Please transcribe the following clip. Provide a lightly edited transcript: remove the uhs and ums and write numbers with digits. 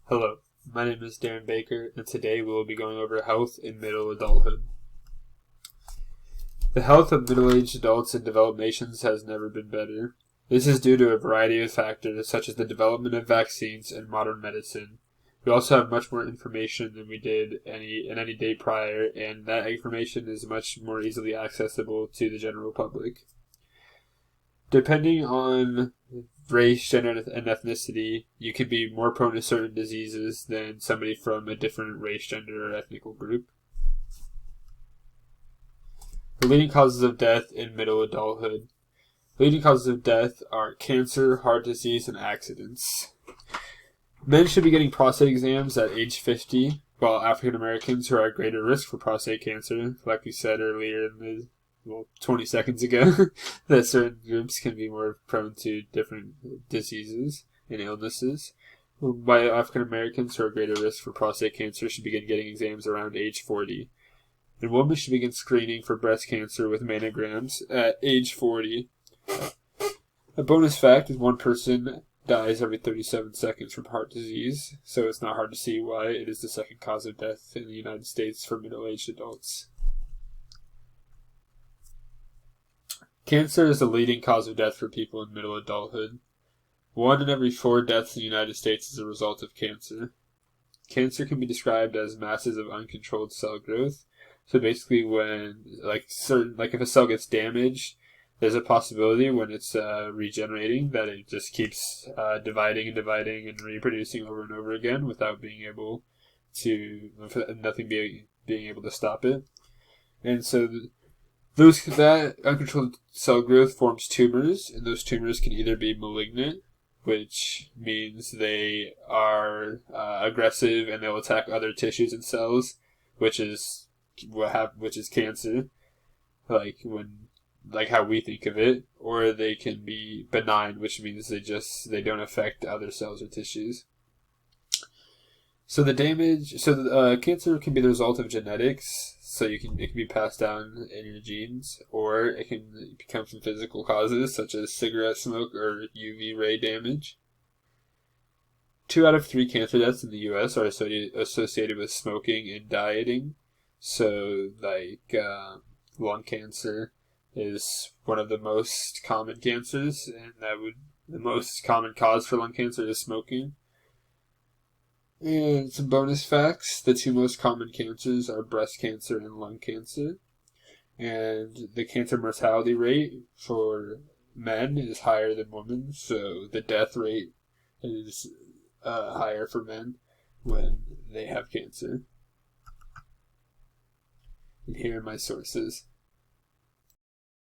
Hello, my name is Darren Baker, and today we will be going over health in middle adulthood. The health of middle-aged adults in developed nations has never been better. This is due to a variety of factors, such as the development of vaccines and modern medicine. We also have much more information than we did in any day prior, and that information is much more easily accessible to the general public. Depending on race, gender, and ethnicity, you could be more prone to certain diseases than somebody from a different race, gender, or ethnic group. The leading causes of death in middle adulthood. Leading causes of death are cancer, heart disease, and accidents. Men should be getting prostate exams at age 50, while African Americans who are at greater risk for prostate cancer, like we said earlier in the 20 seconds ago, that certain groups can be more prone to different diseases and illnesses. While African Americans who are at greater risk for prostate cancer should begin getting exams around age 40. And women should begin screening for breast cancer with mammograms at age 40. A bonus fact is one person dies every 37 seconds from heart disease, so it's not hard to see why it is the second cause of death in the United States for middle-aged adults. Cancer is the leading cause of death for people in middle adulthood. 1 in every 4 deaths in the United States is a result of cancer. Cancer can be described as masses of uncontrolled cell growth. So basically when, if a cell gets damaged, there's a possibility when it's regenerating that it just keeps dividing and reproducing over and over again without being able to, nothing being able to stop it. And so that uncontrolled cell growth forms tumors, and those tumors can either be malignant, which means they are aggressive and they'll attack other tissues and cells, which is cancer, like how we think of it, or they can be benign, which means they don't affect other cells or tissues. So cancer can be the result of genetics. So it can be passed down in your genes, or it can come from physical causes such as cigarette smoke or UV ray damage. 2 out of 3 cancer deaths in the U.S. are associated with smoking and dieting. So, lung cancer is one of the most common cancers, and the most common cause for lung cancer is smoking. And some bonus facts: the 2 most common cancers are breast cancer and lung cancer. And the cancer mortality rate for men is higher than women, so the death rate is higher for men when they have cancer. And here are my sources.